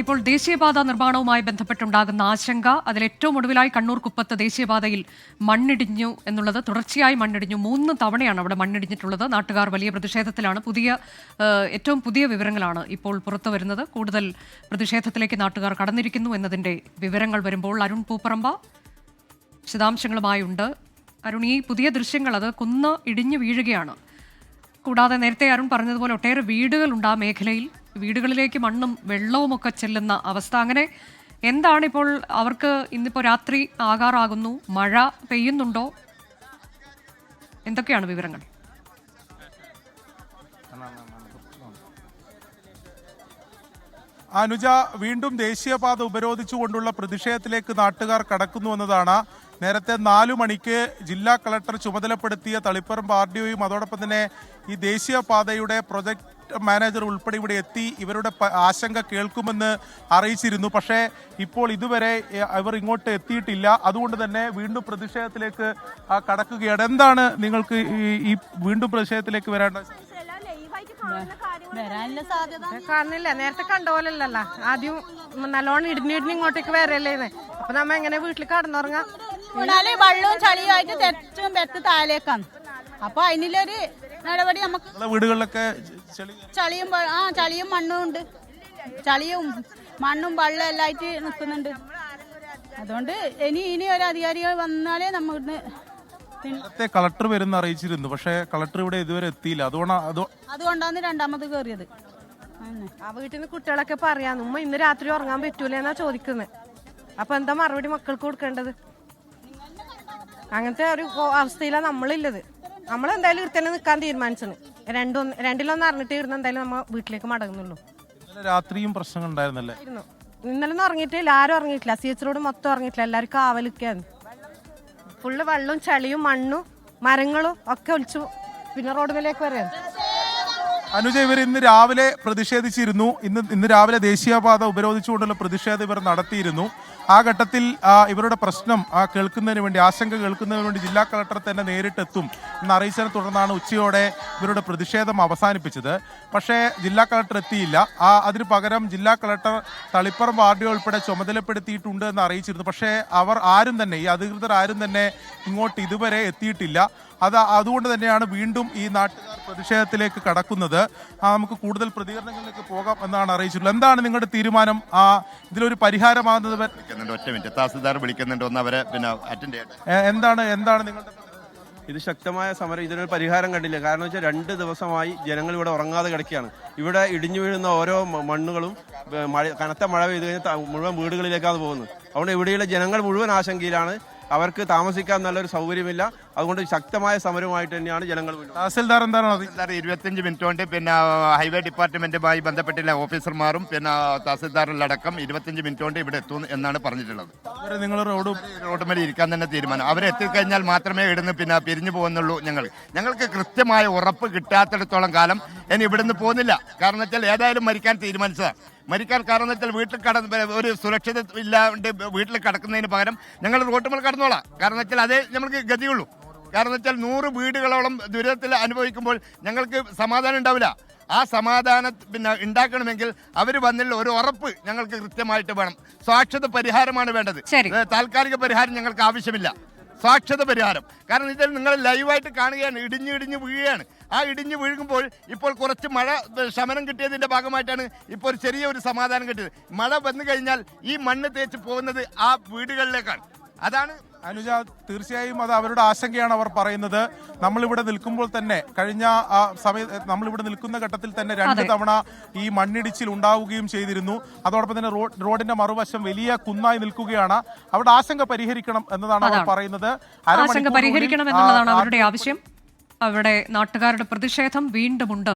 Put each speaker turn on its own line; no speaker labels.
ഇപ്പോൾ ദേശീയപാത നിർമ്മാണവുമായി ബന്ധപ്പെട്ടുണ്ടാകുന്ന ആശങ്ക അതിലേറ്റവും ഒടുവിലായി കണ്ണൂർ കുപ്പത്ത് ദേശീയപാതയിൽ മണ്ണിടിഞ്ഞു എന്നുള്ളത് തുടർച്ചയായി മണ്ണിടിഞ്ഞു 3 തവണയാണ് അവിടെ മണ്ണിടിഞ്ഞിട്ടുള്ളത്. നാട്ടുകാർ വലിയ പ്രതിഷേധത്തിലാണ്. ഏറ്റവും പുതിയ വിവരങ്ങളാണ് ഇപ്പോൾ പുറത്തു വരുന്നത്. കൂടുതൽ പ്രതിഷേധത്തിലേക്ക് നാട്ടുകാർ കടന്നിരിക്കുന്നു എന്നതിന്റെ വിവരങ്ങൾ വരുമ്പോൾ അരുൺ പൂപ്പറമ്പ വിശദാംശങ്ങളുമായുണ്ട്. അരുൺ, ഈ പുതിയ ദൃശ്യങ്ങൾ അത് കുന്ന് ഇടിഞ്ഞു വീഴുകയാണ്. കൂടാതെ നേരത്തെ അരുൺ പറഞ്ഞതുപോലെ ഒട്ടേറെ വീടുകളുണ്ട് ആ മേഖലയിൽ. വീടുകളിലേക്ക് മണ്ണും വെള്ളവും ഒക്കെ ചെല്ലുന്ന അവസ്ഥ. അങ്ങനെ എന്താണ് ഇപ്പോൾ അവർക്ക്? ഇന്നിപ്പോൾ രാത്രി ആകാറാകുന്നു, മഴ പെയ്യുന്നുണ്ടോ? എന്തൊക്കെയാണ് വിവരങ്ങൾ?
അനുജ, വീണ്ടും ദേശീയപാത ഉപരോധിച്ചുകൊണ്ടുള്ള പ്രതിഷേധത്തിലേക്ക് നാട്ടുകാർ കടക്കുന്നു എന്നതാണ്. നേരത്തെ 4 മണിക്ക് ജില്ലാ കളക്ടർ ചുമതലപ്പെടുത്തിയ തളിപ്പറമ്പ് RDOയും അതോടൊപ്പം തന്നെ ഈ ദേശീയപാതയുടെ പ്രൊജക്ട് മാനേജർ ഉൾപ്പെടെ ഇവിടെ എത്തി ഇവരുടെ ആശങ്ക കേൾക്കുമെന്ന് അറിയിച്ചിരുന്നു. പക്ഷേ ഇപ്പോൾ ഇതുവരെ ഇവർ ഇങ്ങോട്ട് എത്തിയിട്ടില്ല. അതുകൊണ്ട് തന്നെ വീണ്ടും പ്രതിഷേധത്തിലേക്ക് കടക്കുകയാണ്. എന്താണ് നിങ്ങൾക്ക് ഈ വീണ്ടും പ്രതിഷേധത്തിലേക്ക് വരേണ്ടത്?
കാണുന്നില്ല, നേരത്തെ കണ്ട പോലല്ലോ. ആദ്യം നല്ലോണം ഇടിഞ്ഞിടിഞ്ഞ് ഇങ്ങോട്ടേക്ക് വരല്ലേ. അപ്പൊ നമ്മ എങ്ങനെ വീട്ടിൽ കടന്നുറങ്ങാം?
വെള്ളവും ചളിയുമായിട്ട് തെറ്റും പെറ്റ് താഴേക്കാണ്. അപ്പൊ അതിനൊരു നടപടി നമുക്ക്.
വീടുകളിലൊക്കെ
ചളിയും മണ്ണും ഉണ്ട്. ചളിയും മണ്ണും വെള്ളം എല്ലാം ആയിട്ട് നിൽക്കുന്നുണ്ട്. അതുകൊണ്ട് ഇനി ഒരു അധികാരികൾ വന്നാലേ നമുക്ക്.
നേരത്തെ കളക്ടർ വരുന്ന അറിയിച്ചിരുന്നു, പക്ഷേ കളക്ടർ ഇവിടെ ഇതുവരെ എത്തിയില്ല.
അതുകൊണ്ടാണ് രണ്ടാമത് കയറിയത്.
ആ വീട്ടിൽ നിന്ന് കുട്ടികളൊക്കെ പറയാന്ന്, ഉമ്മ ഇന്ന് രാത്രി ഉറങ്ങാൻ പറ്റൂല എന്നാ ചോദിക്കുന്നത്. അപ്പൊ എന്താ മറുപടി മക്കൾക്ക് കൊടുക്കേണ്ടത്? അങ്ങനത്തെ ഒരു അവസ്ഥയിലാണ് നമ്മളില്ലത്. നമ്മളെന്തായാലും ഇവിടെ തന്നെ നിൽക്കാൻ തീരുമാനിച്ചത്. രണ്ടിലൊന്നും അറിഞ്ഞിട്ട് ഇരുന്ന് എന്തായാലും നമ്മ വീട്ടിലേക്ക് മടങ്ങുന്നുള്ളൂ.
രാത്രിയും പ്രശ്നങ്ങൾ ഉണ്ടായിരുന്നല്ലേ?
ഇന്നലെ ഒന്നും ഉറങ്ങിയിട്ടില്ല, ആരും ഉറങ്ങിയിട്ടില്ല. CH റോഡ് മൊത്തം ഉറങ്ങിയിട്ടില്ല. എല്ലാവരും കാവലിക്കാന്ന്. ഫുള്ള് വെള്ളവും ചളിയും മണ്ണും മരങ്ങളും ഒക്കെ ഒലിച്ചു പിന്നെ റോഡ് മേലേക്ക് വരെയാണ്.
അനുജ, ഇവർ ഇന്ന് രാവിലെ പ്രതിഷേധിച്ചിരുന്നു. ഇന്ന് രാവിലെ ദേശീയപാത ഉപരോധിച്ചുകൊണ്ടുള്ള പ്രതിഷേധം ഇവർ നടത്തിയിരുന്നു. ആ ഘട്ടത്തിൽ ഇവരുടെ പ്രശ്നം കേൾക്കുന്നതിന് വേണ്ടി, ആശങ്ക കേൾക്കുന്നതിന് വേണ്ടി ജില്ലാ കളക്ടർ തന്നെ നേരിട്ടെത്തും എന്ന് അറിയിച്ചതിനെ തുടർന്നാണ് ഉച്ചയോടെ ഇവരുടെ പ്രതിഷേധം അവസാനിപ്പിച്ചത്. പക്ഷേ ജില്ലാ കളക്ടർ എത്തിയില്ല. അതിന് പകരം ജില്ലാ കളക്ടർ തളിപ്പറമ്പ് RDO ഉൾപ്പെടെ ചുമതലപ്പെടുത്തിയിട്ടുണ്ട് എന്ന് അറിയിച്ചിരുന്നു. പക്ഷേ ഈ അധികൃതർ ആരും തന്നെ ഇങ്ങോട്ട് ഇതുവരെ എത്തിയിട്ടില്ല. അതുകൊണ്ട് തന്നെയാണ് വീണ്ടും ഈ നാട്ടുകാർ പ്രതിഷേധത്തിലേക്ക് കടക്കുന്നത്. നമുക്ക് കൂടുതൽ പ്രതികരണങ്ങളിലേക്ക് പോകാം എന്നാണ് അറിയിച്ചിട്ടുള്ളത്. എന്താണ് നിങ്ങളുടെ തീരുമാനം? ഇതിലൊരു പരിഹാരമാകുന്നത്?
ഒറ്റ മിനിറ്റ്, തഹസിൽദാർ വിളിക്കുന്നുണ്ട്, ഒന്ന് അവരെ പിന്നെ അറ്റൻഡ് ചെയ്യട്ടെ.
എന്താണ് നിങ്ങളുടെ?
ഇത് ശക്തമായ സമരം. ഇതിനൊരു പരിഹാരം കണ്ടില്ല. കാരണം വെച്ചാൽ 2 ദിവസമായി ജനങ്ങൾ ഇവിടെ ഉറങ്ങാതെ കിടക്കുകയാണ്. ഇവിടെ ഇടിഞ്ഞു വീഴുന്ന ഓരോ മണ്ണുകളും കനത്ത മഴ പെയ്ത് കഴിഞ്ഞാൽ മുഴുവൻ വീടുകളിലേക്കാണ് പോകുന്നത്. അതുകൊണ്ട് ഇവിടെയുള്ള ജനങ്ങൾ മുഴുവൻ ആശങ്കയിലാണ്. അവർക്ക് താമസിക്കാൻ നല്ലൊരു സൗകര്യമില്ല. അതുകൊണ്ട് ശക്തമായ സമരമായിട്ട് തന്നെയാണ് ജനങ്ങൾ.
തഹസിൽദാർ
25 മിനിറ്റ് കൊണ്ട് പിന്നെ ഹൈവേ ഡിപ്പാർട്ട്മെന്റുമായി ബന്ധപ്പെട്ടുള്ള ഓഫീസർമാരും പിന്നെ തഹസിൽദാറിലടക്കം 25 മിനിറ്റ് കൊണ്ട് ഇവിടെ എത്തും എന്നാണ് പറഞ്ഞിട്ടുള്ളത്.
നിങ്ങൾ
റോഡ് മേലെ ഇരിക്കാൻ തന്നെ തീരുമാനം. അവരെത്തിക്കഴിഞ്ഞാൽ മാത്രമേ ഇവിടുന്ന് പിന്നെ പിരിഞ്ഞു പോകുന്നുള്ളൂ. ഞങ്ങൾക്ക് കൃത്യമായ ഉറപ്പ് കിട്ടാത്തിടത്തോളം കാലം ഇനി ഇവിടുന്ന് പോകുന്നില്ല. കാരണം വെച്ചാൽ ഏതായാലും മരിക്കാൻ തീരുമാനിച്ചതാണ്. കാരണം വെച്ചാൽ വീട്ടിൽ ഒരു സുരക്ഷിത ഇല്ലാണ്ട് വീട്ടിൽ കിടക്കുന്നതിന് പകരം ഞങ്ങൾ റോട്ടുമേൽ കടന്നോളാം. കാരണം വെച്ചാൽ അതേ ഞങ്ങൾക്ക് ഗതിയുള്ളൂ. കാരണം വെച്ചാൽ 100 വീടുകളോളം ദുരിതത്തിൽ അനുഭവിക്കുമ്പോൾ ഞങ്ങൾക്ക് സമാധാനം ഉണ്ടാവില്ല. ആ സമാധാനം പിന്നെ ഉണ്ടാക്കണമെങ്കിൽ അവർ വന്നില്ല ഒരു ഉറപ്പ് ഞങ്ങൾക്ക് കൃത്യമായിട്ട് വേണം. ശാശ്വത പരിഹാരമാണ് വേണ്ടത്. താൽക്കാലിക പരിഹാരം ഞങ്ങൾക്ക് ആവശ്യമില്ല. ശാശ്വത പരിഹാരം. കാരണം ഇതിൽ നിങ്ങൾ ലൈവായിട്ട് കാണുകയാണ്, ഇടിഞ്ഞു വീഴുകയാണ്. ആ ഇടിഞ്ഞു വീഴുമ്പോൾ ഇപ്പോൾ കുറച്ച് മഴ ശമനം കിട്ടിയതിന്റെ ഭാഗമായിട്ടാണ് ഇപ്പോൾ ഒരു ചെറിയൊരു സമാധാനം കിട്ടിയത്. മഴ വന്നു കഴിഞ്ഞാൽ ഈ മണ്ണ് തേച്ച് പോകുന്നത് ആ വീടുകളിലേക്കാണ്. അതാണ്
അനുജ, തീർച്ചയായും അത് അവരുടെ ആശങ്കയാണ് അവർ പറയുന്നത്. നമ്മളിവിടെ നിൽക്കുമ്പോൾ തന്നെ നമ്മളിവിടെ നിൽക്കുന്ന ഘട്ടത്തിൽ തന്നെ 2 തവണ ഈ മണ്ണിടിച്ചിൽ ഉണ്ടാവുകയും ചെയ്തിരുന്നു. അതോടൊപ്പം തന്നെ റോഡിന്റെ മറുവശം വലിയ കുന്നായി നിൽക്കുകയാണ്. അവരുടെ ആശങ്ക പരിഹരിക്കണം എന്നതാണ് അവർ പറയുന്നത്.
ആശങ്ക പരിഹരിക്കണം എന്നുള്ളതാണ് അവരുടെ ആവശ്യം. അവിടെ നാട്ടുകാരുടെ പ്രതിഷേധം വീണ്ടുമുണ്ട്.